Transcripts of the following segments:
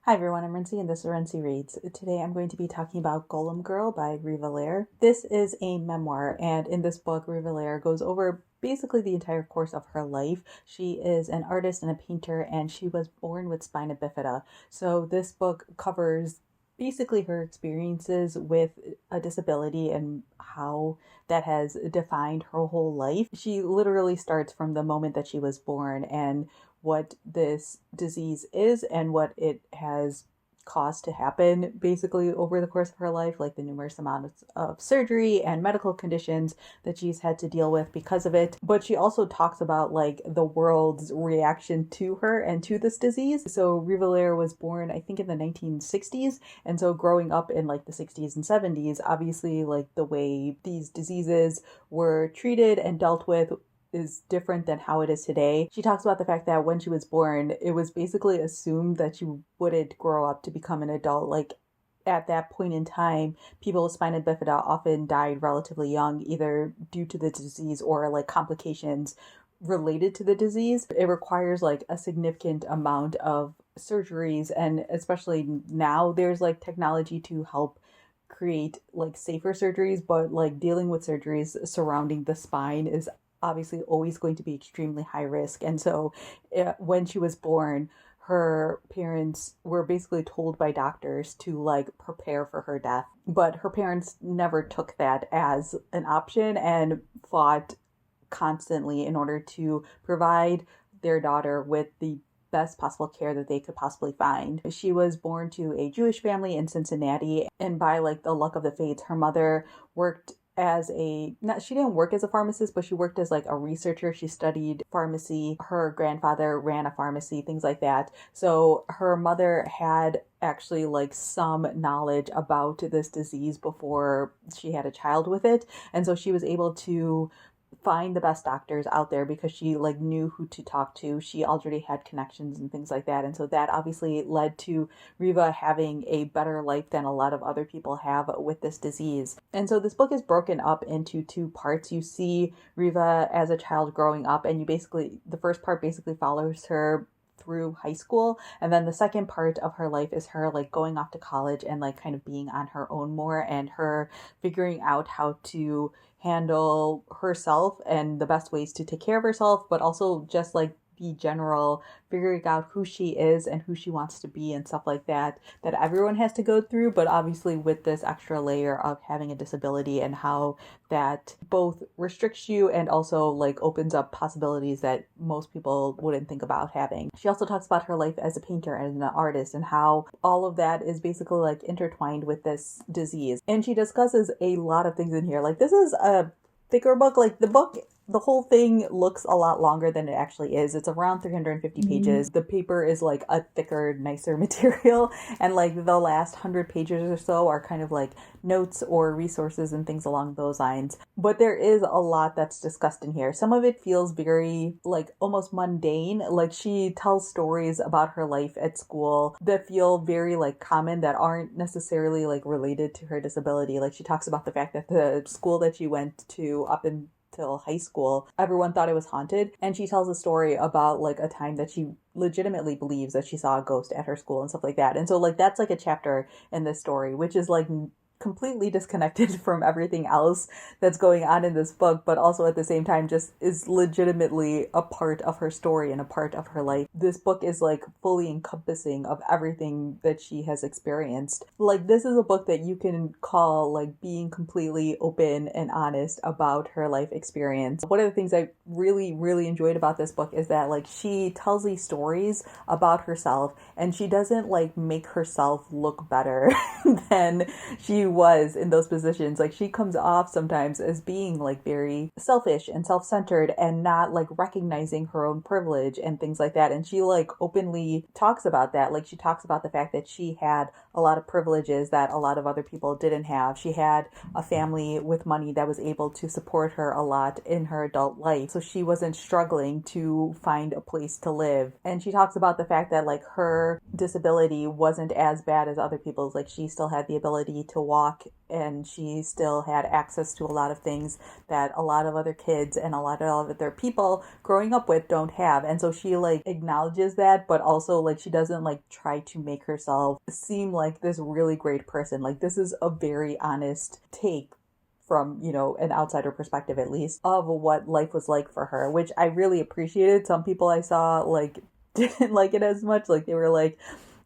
Hi everyone, I'm Rincey and this is Rincey Reads. Today I'm going to be talking about Golem Girl by Riva Lehrer. This is a memoir, and in this book Riva Lehrer goes over basically the entire course of her life. She is an artist and a painter, and she was born with spina bifida. So this book covers basically her experiences with a disability and how that has defined her whole life. She literally starts from the moment that she was born and what this disease is and what it has caused to happen basically over the course of her life, like the numerous amounts of surgery and medical conditions that she's had to deal with because of it. But she also talks about like the world's reaction to her and to this disease. So Riva Lehrer was born, I think, in the 1960s. And so growing up in like the 60s and 70s, obviously like the way these diseases were treated and dealt with is different than how it is today. She talks about the fact that when she was born, it was basically assumed that she wouldn't grow up to become an adult. Like at that point in time, people with spina bifida often died relatively young, either due to the disease or like complications related to the disease. It requires like a significant amount of surgeries, and especially now there's like technology to help create like safer surgeries, but like dealing with surgeries surrounding the spine is obviously always going to be extremely high risk. And so when she was born, her parents were basically told by doctors to like prepare for her death. But her parents never took that as an option and fought constantly in order to provide their daughter with the best possible care that they could possibly find. She was born to a Jewish family in Cincinnati, and by like the luck of the fates, her mother worked as she didn't work as a pharmacist, but she worked as like a researcher. She studied pharmacy. Her grandfather ran a pharmacy, things like that. So her mother had actually like some knowledge about this disease before she had a child with it. And so she was able to find the best doctors out there because she like knew who to talk to. She already had connections and things like that. And so that obviously led to Riva having a better life than a lot of other people have with this disease. And so this book is broken up into two parts. You see Riva as a child growing up, and the first part basically follows her through high school, and then the second part of her life is her like going off to college and like kind of being on her own more, and her figuring out how to handle herself and the best ways to take care of herself, but also just like the general figuring out who she is and who she wants to be and stuff like that everyone has to go through, but obviously with this extra layer of having a disability and how that both restricts you and also like opens up possibilities that most people wouldn't think about having. She also talks about her life as a painter and an artist and how all of that is basically like intertwined with this disease. And she discusses a lot of things in here. Like this is a thicker book. Like the whole thing looks a lot longer than it actually is. It's around 350 pages. The paper is like a thicker, nicer material. And like the last 100 pages or so are kind of like notes or resources and things along those lines. But there is a lot that's discussed in here. Some of it feels very like almost mundane. Like she tells stories about her life at school that feel very like common, that aren't necessarily like related to her disability. Like she talks about the fact that the school that she went to up in till high school, everyone thought it was haunted. And she tells a story about like a time that she legitimately believes that she saw a ghost at her school and stuff like that. And so like that's like a chapter in this story, which is like completely disconnected from everything else that's going on in this book, but also at the same time just is legitimately a part of her story and a part of her life. This book is like fully encompassing of everything that she has experienced. Like this is a book that you can call like being completely open and honest about her life experience. One of the things I really, really enjoyed about this book is that like she tells these stories about herself, and she doesn't like make herself look better than she was in those positions. Like she comes off sometimes as being like very selfish and self-centered and not like recognizing her own privilege and things like that. And she like openly talks about that. Like she talks about the fact that she had a lot of privileges that a lot of other people didn't have. She had a family with money that was able to support her a lot in her adult life, so she wasn't struggling to find a place to live. And she talks about the fact that like her disability wasn't as bad as other people's. Like she still had the ability to walk walk, and she still had access to a lot of things that a lot of other kids and a lot of other people growing up with don't have. And so she like acknowledges that, but also like she doesn't like try to make herself seem like this really great person. Like this is a very honest take from, you know, an outsider perspective at least, of what life was like for her, which I really appreciated. Some people I saw like didn't like it as much. Like they were like,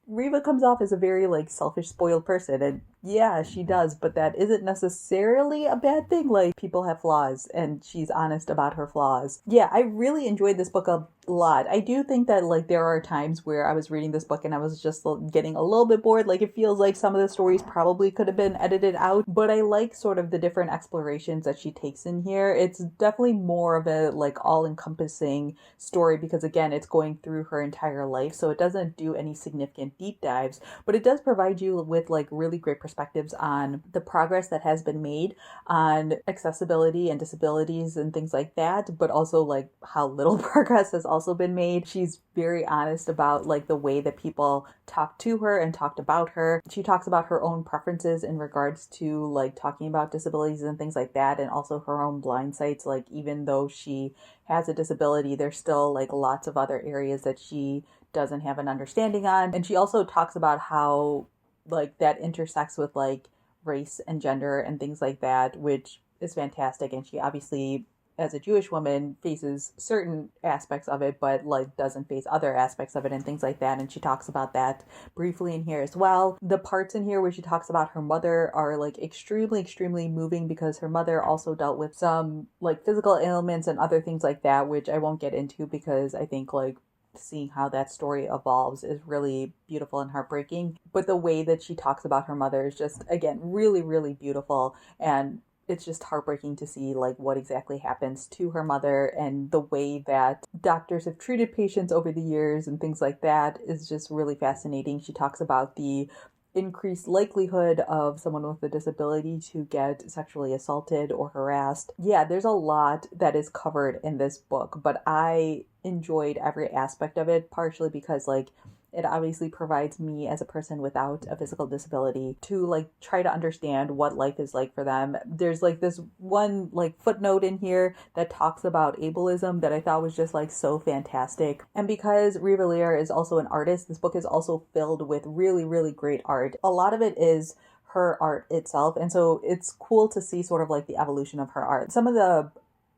Riva comes off as a very like selfish, spoiled person, and yeah, she does, but that isn't necessarily a bad thing. Like people have flaws, and she's honest about her flaws. Yeah, I really enjoyed this book a lot. I do think that like there are times where I was reading this book and I was just getting a little bit bored. Like it feels like some of the stories probably could have been edited out, but I like sort of the different explorations that she takes in here. It's definitely more of a like all-encompassing story because again, it's going through her entire life, so it doesn't do any significant deep dives, but it does provide you with like really great perspectives on the progress that has been made on accessibility and disabilities and things like that, but also like how little progress has also been made. She's very honest about like the way that people talked to her and talked about her. She talks about her own preferences in regards to like talking about disabilities and things like that, and also her own blind sites. Like even though she has a disability, there's still like lots of other areas that she doesn't have an understanding on. And she also talks about how like that intersects with like race and gender and things like that, which is fantastic. And she obviously, as a Jewish woman, faces certain aspects of it, but like doesn't face other aspects of it and things like that. And she talks about that briefly in here as well. The parts in here where she talks about her mother are like extremely moving, because her mother also dealt with some like physical ailments and other things like that, which I won't get into because I think like seeing how that story evolves is really beautiful and heartbreaking. But the way that she talks about her mother is just, again, really beautiful. And it's just heartbreaking to see like what exactly happens to her mother, and the way that doctors have treated patients over the years and things like that is just really fascinating. She talks about the increased likelihood of someone with a disability to get sexually assaulted or harassed. Yeah, there's a lot that is covered in this book, but I enjoyed every aspect of it, partially because like it obviously provides me as a person without a physical disability to like try to understand what life is like for them. There's like this one like footnote in here that talks about ableism that I thought was just like so fantastic. And because Riva Lehrer is also an artist, this book is also filled with really great art. A lot of it is her art itself, and so it's cool to see sort of like the evolution of her art. Some of the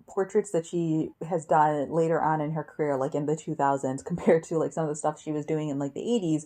portraits that she has done later on in her career, like in the 2000s, compared to like some of the stuff she was doing in like the 80s,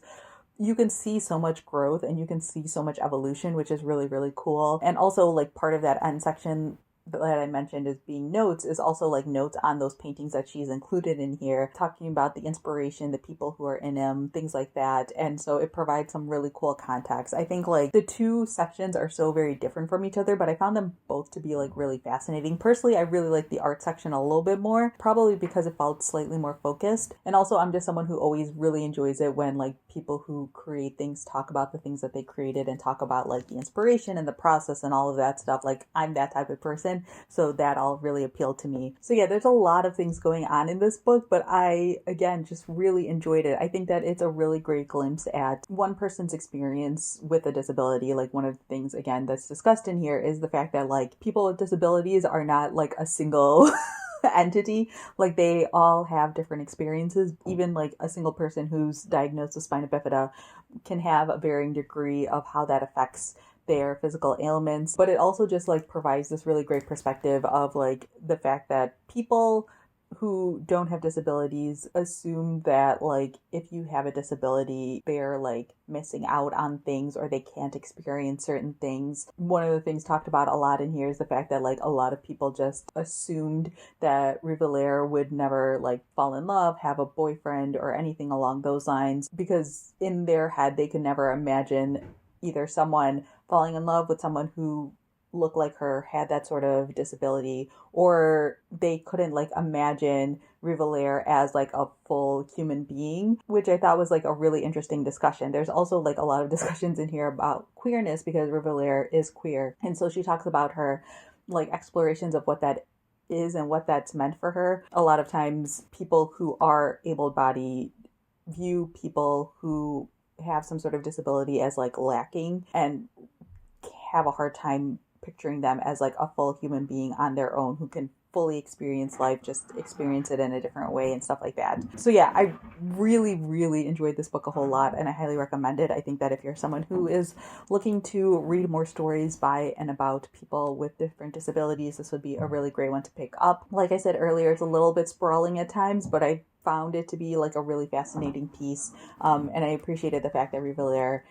you can see so much growth and you can see so much evolution, which is really cool. And also like part of that end section that I mentioned as being notes is also like notes on those paintings that she's included in here, talking about the inspiration, the people who are in them, things like that. And so it provides some really cool context. I think like the two sections are so very different from each other, but I found them both to be like really fascinating. Personally, I really like the art section a little bit more, probably because it felt slightly more focused. And also I'm just someone who always really enjoys it when like people who create things talk about the things that they created and talk about like the inspiration and the process and all of that stuff. Like I'm that type of person. So that all really appealed to me. So yeah, there's a lot of things going on in this book, but I, again, just really enjoyed it. I think that it's a really great glimpse at one person's experience with a disability. Like one of the things, again, that's discussed in here is the fact that like people with disabilities are not like a single entity. Like they all have different experiences. Even like a single person who's diagnosed with spina bifida can have a varying degree of how that affects their physical ailments. But it also just like provides this really great perspective of like the fact that people who don't have disabilities assume that like if you have a disability, they're like missing out on things or they can't experience certain things. One of the things talked about a lot in here is the fact that like a lot of people just assumed that Riva Lehrer would never like fall in love, have a boyfriend, or anything along those lines, because in their head they could never imagine either someone falling in love with someone who looked like her, had that sort of disability, or they couldn't like imagine Riva Lehrer as like a full human being, which I thought was like a really interesting discussion. There's also like a lot of discussions in here about queerness because Riva Lehrer is queer, and so she talks about her like explorations of what that is and what that's meant for her. A lot of times people who are able-bodied view people who have some sort of disability as like lacking and have a hard time picturing them as like a full human being on their own who can fully experience life, just experience it in a different way and stuff like that. So yeah, I really enjoyed this book a whole lot, and I highly recommend it. I think that if you're someone who is looking to read more stories by and about people with different disabilities, this would be a really great one to pick up. Like I said earlier, it's a little bit sprawling at times, but I found it to be like a really fascinating piece, and I appreciated the fact that Riva Lehrer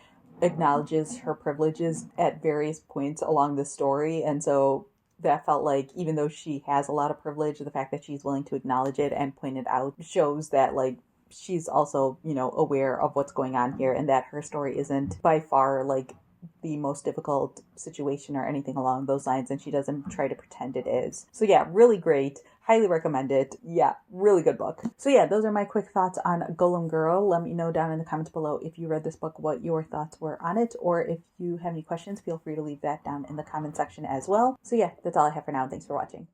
acknowledges her privileges at various points along the story, and so that felt like, even though she has a lot of privilege, the fact that she's willing to acknowledge it and point it out shows that like she's also, you know, aware of what's going on here, and that her story isn't by far like the most difficult situation or anything along those lines, and she doesn't try to pretend it is. So yeah, really great. Highly recommend it. Yeah, really good book. So yeah, those are my quick thoughts on Golem Girl. Let me know down in the comments below if you read this book, what your thoughts were on it, or if you have any questions, feel free to leave that down in the comment section as well. So yeah, that's all I have for now. Thanks for watching.